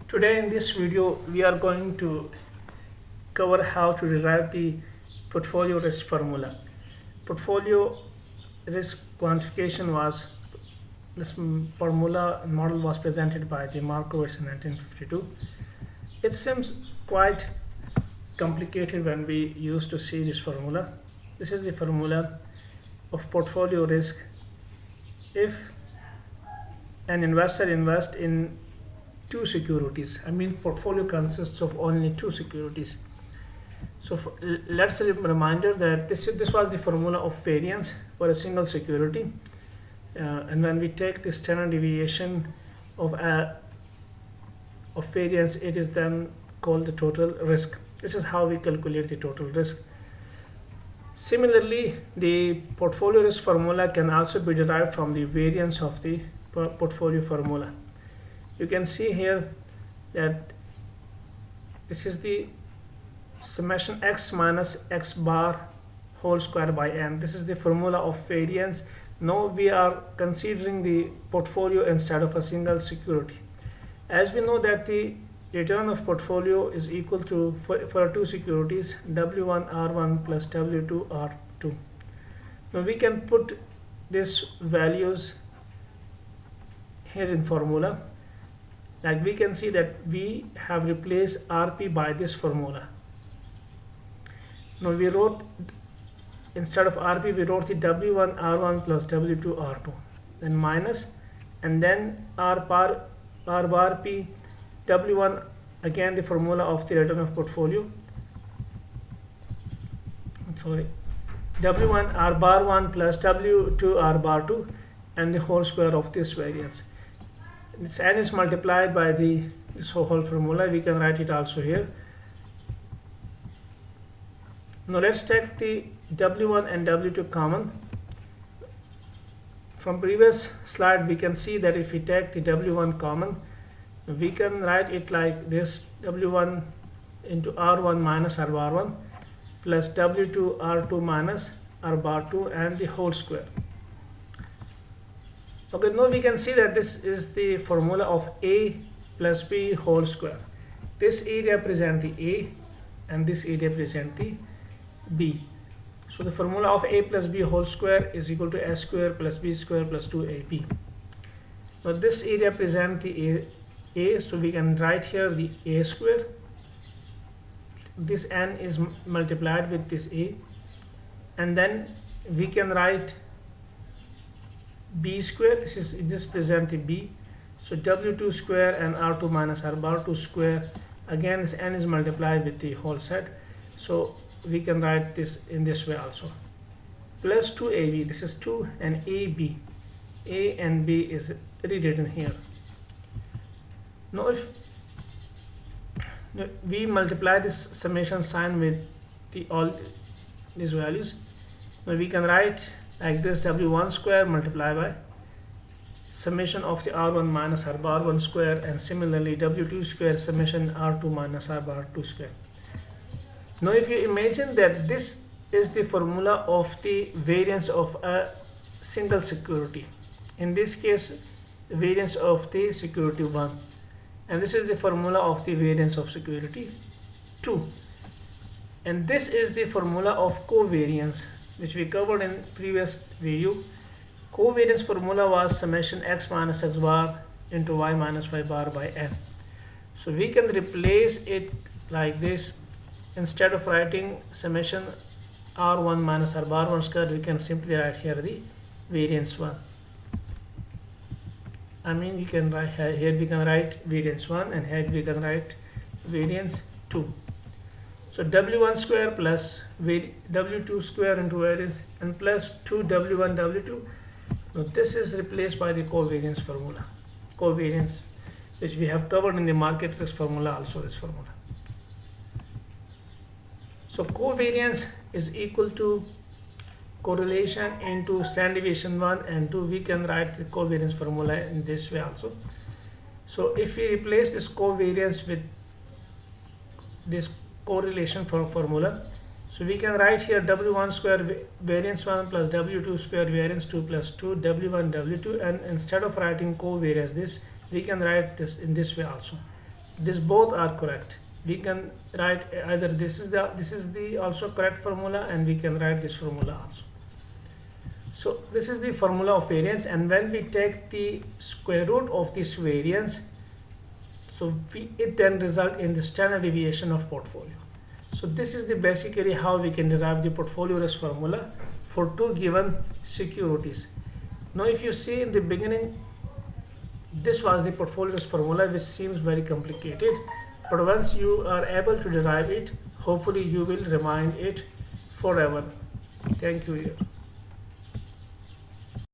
Today in this video we are going to cover how to derive the portfolio risk formula. Portfolio risk quantification was this formula model was presented by the Markowitz in 1952. It seems quite complicated when we used to see this formula. This is the formula of portfolio risk if an investor invests in two securities. Portfolio consists of only two securities. So let's reminder that this was the formula of variance for a single security, and when we take the standard deviation of variance, it is then called the total risk. This is how we calculate the total risk. Similarly, the portfolio risk formula can also be derived from the variance of the portfolio formula. You can see here that this is the summation x minus x bar whole square by n. This is the formula of variance. Now we are considering the portfolio instead of a single security. As we know that the return of portfolio is equal to, for two securities, W1R1 plus W2R2. Now we can put these values here in formula. Like we can see that we have replaced RP by this formula. Now we wrote, instead of RP, we wrote the W1R1 plus W2R2, then minus, and then R bar P, W1, again the formula of the return of portfolio. W1 R bar 1 plus W2 R bar 2, and the whole square of this variance. This n is multiplied by this whole formula. We can write it also here. Now let's take the W1 and W2 common. From previous slide we can see that if we take the W1 common, we can write it like this: W1 into R1 minus R bar 1 plus W2 R2 minus R bar 2 and the whole square. Okay, now we can see that this is the formula of A plus B whole square. This A represents the A and this A represents the B. So the formula of A plus B whole square is equal to S square plus B square plus 2AB. Now this A represents the A, so we can write here the A square. This N is multiplied with this A, and then we can write B square. This presents the B, so W2 square and R2 minus R bar 2 square. Again this N is multiplied with the whole set, so we can write this in this way also, plus 2AB. This is 2 and AB. A and B is rewritten here. Now if we multiply this summation sign with all these values, now we can write like this: W1 square multiplied by summation of the R1 minus R bar 1 square, and similarly W2 square summation R2 minus R bar 2 square. Now if you imagine that this is the formula of the variance of a single security, in this case variance of the security 1, and this is the formula of the variance of security 2, and this is the formula of covariance which we covered in previous video. Covariance formula was summation x minus x bar into y minus y bar by n. So we can replace it like this. Instead of writing summation R1 minus R bar 1 square, we can simply write here the variance 1. We can write here, we can write variance 1, and here we can write variance 2. So W1 square plus W2 square into variance, and plus 2 W1 W2. Now this is replaced by the covariance formula. Covariance, which we have covered in the market risk formula, also this formula. So covariance is equal to correlation into standard deviation 1 and 2. We can write the covariance formula in this way also. So if we replace this covariance with this correlation formula, so we can write here W1 square variance 1 plus W2 square variance 2 plus 2 W1 W2, and instead of writing covariance this, we can write this in this way also: This both are correct. We can write either this is the also correct formula, and we can write this formula also. So this is the formula of variance, and when we take the square root of this variance, so it then result in the standard deviation of portfolio. So this is the basically how we can derive the portfolio risk formula for two given securities. Now if you see in the beginning, this was the portfolio risk formula, which seems very complicated, but once you are able to derive it, hopefully you will remind it forever. Thank you.